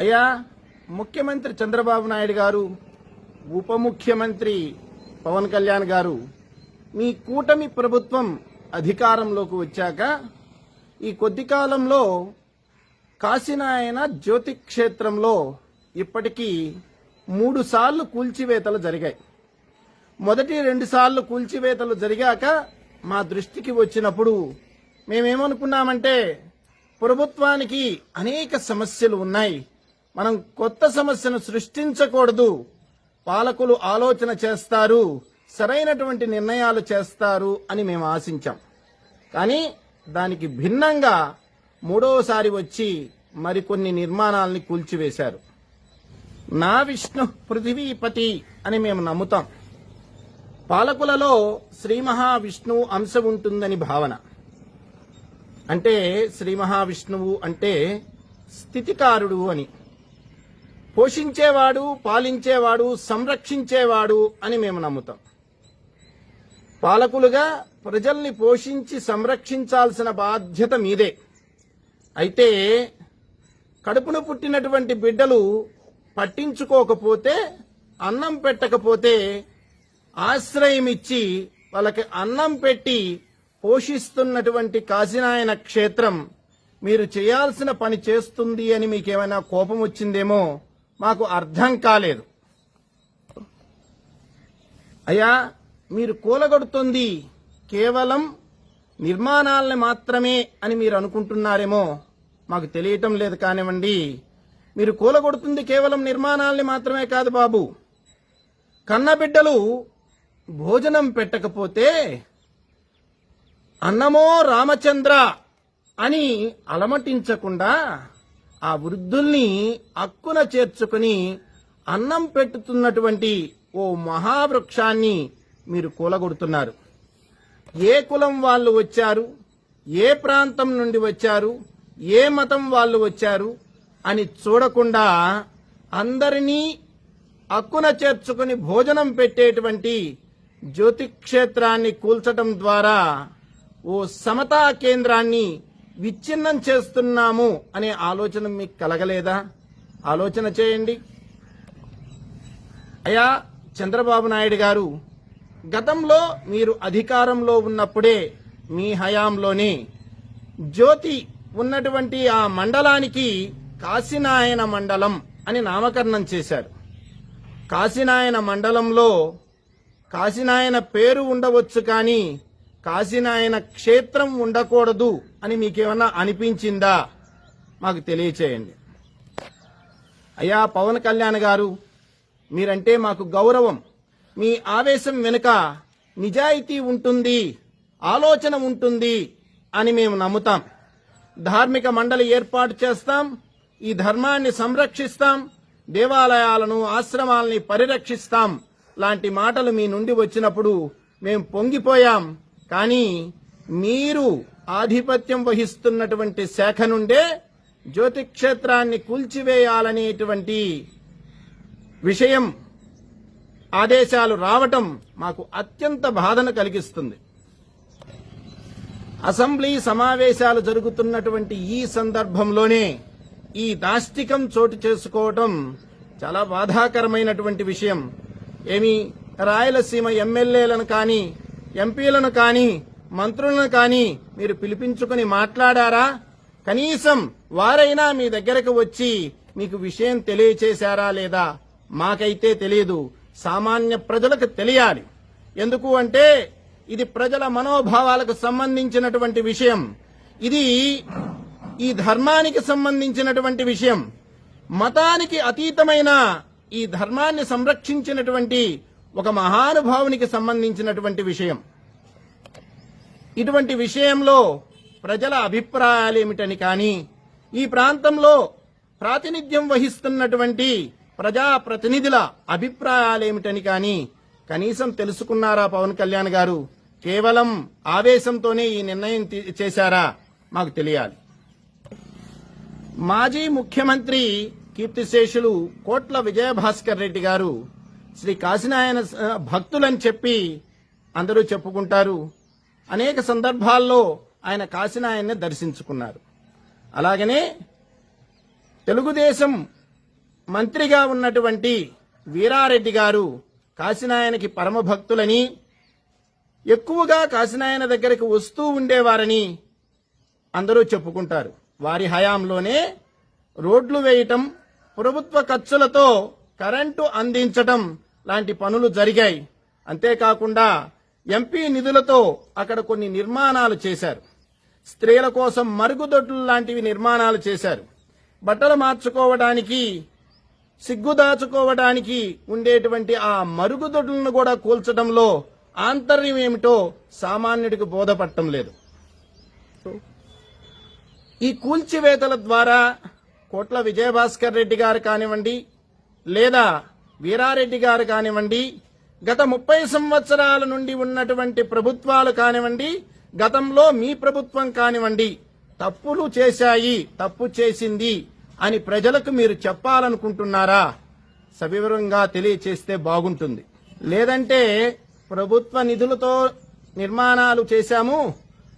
అయ్యా, ముఖ్యమంత్రి చంద్రబాబు నాయుడు గారు, ఉప ముఖ్యమంత్రి పవన్ కళ్యాణ్ గారు, మీ కూటమి ప్రభుత్వం అధికారంలోకి వచ్చాక ఈ కొద్ది కాలంలో కాశీనాయన జ్యోతి క్షేత్రంలో ఇప్పటికీ 3 సార్లు కూల్చివేతలు జరిగాయి. మొదటి 2 సార్లు కూల్చివేతలు జరిగాక మా దృష్టికి వచ్చినప్పుడు మేమేమనుకున్నామంటే ప్రభుత్వానికి అనేక సమస్యలు ఉన్నాయి, మనం కొత్త సమస్యను సృష్టించకూడదు, పాలకులు ఆలోచన చేస్తారు, సరైనటువంటి నిర్ణయాలు చేస్తారు అని మేము ఆశించాం. కానీ దానికి భిన్నంగా 3వసారి వచ్చి మరికొన్ని నిర్మాణాలని కూల్చివేశారు. నా విష్ణు పృథివీపతి అని మేము నమ్ముతాం. పాలకులలో శ్రీ మహావిష్ణువు అంశం ఉంటుందని భావన. అంటే శ్రీ మహావిష్ణువు అంటే స్థితికారుడు అని, పోషించేవాడు, పాలించేవాడు, సంరక్షించేవాడు అని మేము నమ్ముతాం. పాలకులుగా ప్రజల్ని పోషించి సంరక్షించాల్సిన బాధ్యత మీదే. అయితే కడుపున పుట్టినటువంటి బిడ్డలు పట్టించుకోకపోతే, అన్నం పెట్టకపోతే ఆశ్రయం ఇచ్చి వాళ్ళకి అన్నం పెట్టి పోషిస్తున్నటువంటి కాశీనాయన క్షేత్రం మీరు చేయాల్సిన పని చేస్తుంది అని మీకేమైనా కోపం వచ్చిందేమో మాకు అర్థం కాలేదు. అయ్యా, మీరు కూలగొడుతుంది కేవలం నిర్మాణాలని మాత్రమే అని మీరు అనుకుంటున్నారేమో, మాకు తెలియటం లేదు. కానివ్వండి, మీరు కూలగొడుతుంది కేవలం నిర్మాణాలని మాత్రమే కాదు బాబు. కన్నబిడ్డలు భోజనం పెట్టకపోతే అన్నమో రామచంద్ర అని అలమటించకుండా ఆ వృద్ధుల్ని అక్కున చేర్చుకుని అన్నం పెట్టుతున్నటువంటి ఓ మహావృక్షాన్ని మీరు కూలగొడుతున్నారు. ఏ కులం వాళ్ళు వచ్చారు, ఏ ప్రాంతం నుండి వచ్చారు, ఏ మతం వాళ్ళు వచ్చారు అని చూడకుండా అందరినీ అక్కున చేర్చుకుని భోజనం పెట్టేటువంటి జ్యోతి క్షేత్రాన్ని కూల్చడం ద్వారా ఓ సమతా కేంద్రాన్ని విచ్ఛిన్నం చేస్తున్నాము అనే ఆలోచన మీకు కలగలేదా? ఆలోచన చేయండి. అయ్యా చంద్రబాబు నాయుడు గారు, గతంలో మీరు అధికారంలో ఉన్నప్పుడే మీ హయాంలోనే జ్యోతి ఉన్నటువంటి ఆ మండలానికి కాశీనాయన మండలం అని నామకరణం చేశారు. కాశీనాయన మండలంలో కాశీనాయన పేరు ఉండవచ్చు, కానీ కాశీనాయన క్షేత్రం ఉండకూడదు అని మీకేమన్నా అనిపించిందా? మాకు తెలియచేయండి. అయ్యా పవన్ కళ్యాణ్ గారు, మీరంటే మాకు గౌరవం. మీ ఆవేశం వెనుక నిజాయితీ ఉంటుంది, ఆలోచన ఉంటుంది అని మేము నమ్ముతాం. ధార్మిక మండలి ఏర్పాటు చేస్తాం, ఈ ధర్మాన్ని సంరక్షిస్తాం, దేవాలయాలను, ఆశ్రమాలని పరిరక్షిస్తాం లాంటి మాటలు మీ నుండి వచ్చినప్పుడు మేము పొంగిపోయాం. కానీ మీరు ఆధిపత్యం వహిస్తున్నటువంటి శాఖ నుండే జ్యోతి క్షేత్రాన్ని కూల్చివేయాలనేటువంటి విషయం, ఆదేశాలు రావటం మాకు అత్యంత బాధను కలిగిస్తుంది. అసెంబ్లీ సమావేశాలు జరుగుతున్నటువంటి ఈ సందర్భంలోనే ఈ దాష్టికం చోటు చేసుకోవటం చాలా బాధాకరమైనటువంటి విషయం. ఏమి రాయలసీమ ఎమ్మెల్యేలను కానీ, ఎంపీలను కానీ, మంత్రులను కానీ మీరు పిలిపించుకుని మాట్లాడారా? కనీసం వారైనా మీ దగ్గరకు వచ్చి మీకు విషయం తెలియచేశారా లేదా? మాకైతే తెలియదు, సామాన్య ప్రజలకు తెలియాలి. ఎందుకు అంటే ఇది ప్రజల మనోభావాలకు సంబంధించినటువంటి విషయం, ఇది ఈ ధర్మానికి సంబంధించినటువంటి విషయం, మతానికి అతీతమైన ఈ ధర్మాన్ని సంరక్షించినటువంటి ఒక మహానుభావునికి సంబంధించినటువంటి విషయం. ఇటువంటి విషయంలో ప్రజల అభిప్రాయాలేమిటని కానీ, ఈ ప్రాంతంలో ప్రాతినిధ్యం వహిస్తున్నటువంటి ప్రజాప్రతినిధుల అభిప్రాయాలేమిటని కానీ కనీసం తెలుసుకున్నారా పవన్ కళ్యాణ్ గారు? కేవలం ఆవేశంతోనే ఈ నిర్ణయం చేశారా? మాకు తెలియాలి. మాజీ ముఖ్యమంత్రి కీర్తిశేషులు కోట్ల విజయభాస్కర్ రెడ్డి గారు శ్రీ కాశీనాయన భక్తులని చెప్పి అందరూ చెప్పుకుంటారు. అనేక సందర్భాల్లో ఆయన కాశీనాయన్ని దర్శించుకున్నారు. అలాగనే తెలుగుదేశం మంత్రిగా ఉన్నటువంటి వీరారెడ్డి గారు కాశీనాయనకి పరమ భక్తులని, ఎక్కువగా కాశీనాయన దగ్గరికి వస్తూ ఉండేవారని అందరూ చెప్పుకుంటారు. వారి హయాంలోనే రోడ్లు వేయటం, ప్రభుత్వ ఖర్చులతో కరెంటు అందించటం లాంటి పనులు జరిగాయి. అంతేకాకుండా ఎంపీ నిధులతో అక్కడ కొన్ని నిర్మాణాలు చేశారు. స్త్రీల కోసం మరుగుదొడ్లు లాంటివి నిర్మాణాలు చేశారు. బట్టలు మార్చుకోవడానికి, సిగ్గుదాచుకోవడానికి ఉండేటువంటి ఆ మరుగుదొడ్లను కూడా కూల్చడంలో ఆంతర్యం ఏమిటో సామాన్యుడికి బోధపడటం లేదు. ఈ కూల్చివేతల ద్వారా కోట్ల విజయభాస్కర్ రెడ్డి గారు కానివ్వండి, లేదా వీరారెడ్డి గారు కానివ్వండి, గత 30 సంవత్సరాల నుండి ఉన్నటువంటి ప్రభుత్వాలు కానివ్వండి, గతంలో మీ ప్రభుత్వం కానివ్వండి, తప్పులు చేశాయి, తప్పు చేసింది అని ప్రజలకు మీరు చెప్పాలనుకుంటున్నారా? సవివరంగా తెలియచేస్తే బాగుంటుంది. లేదంటే ప్రభుత్వ నిధులతో నిర్మాణాలు చేశాము,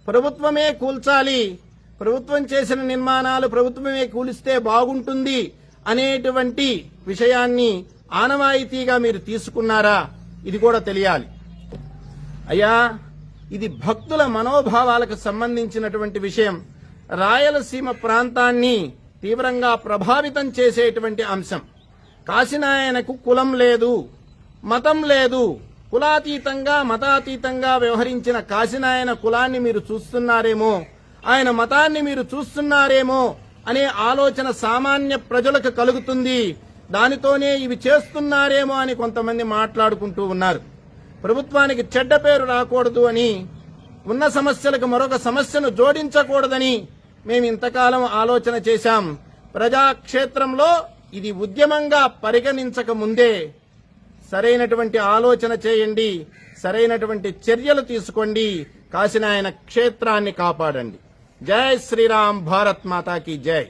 ప్రభుత్వమే కూల్చాలి, ప్రభుత్వం చేసిన నిర్మాణాలు ప్రభుత్వమే కూలిస్తే బాగుంటుంది అనేటువంటి విషయాన్ని ఆనవాయితీగా మీరు తీసుకున్నారా? ఇది కూడా తెలియాలి. అయ్యా, ఇది భక్తుల మనోభావాలకు సంబంధించినటువంటి విషయం. రాయలసీమ ప్రాంతాన్ని తీవ్రంగా ప్రభావితం చేసేటువంటి అంశం. కాశీనాయనకు కులం లేదు, మతం లేదు. కులాతీతంగా, మతాతీతంగా వ్యవహరించిన కాశీనాయన కులాన్ని మీరు చూస్తున్నారేమో, ఆయన మతాన్ని మీరు చూస్తున్నారేమో అనే ఆలోచన సామాన్య ప్రజలకు కలుగుతుంది. దానితోనే ఇవి చేస్తున్నారేమో అని కొంతమంది మాట్లాడుకుంటూ ఉన్నారు. ప్రభుత్వానికి చెడ్డ పేరు రాకూడదు అని, ఉన్న సమస్యలకు మరొక సమస్యను జోడించకూడదని మేము ఇంతకాలం ఆలోచన చేశాం. ప్రజాక్షేత్రంలో ఇది ఉద్యమంగా పరిగణించక ముందే సరైనటువంటి ఆలోచన చేయండి, సరైనటువంటి చర్యలు తీసుకోండి, కాశీనాయన క్షేత్రాన్ని కాపాడండి. జై శ్రీరామ్, భారత్ మాతా కీ జై.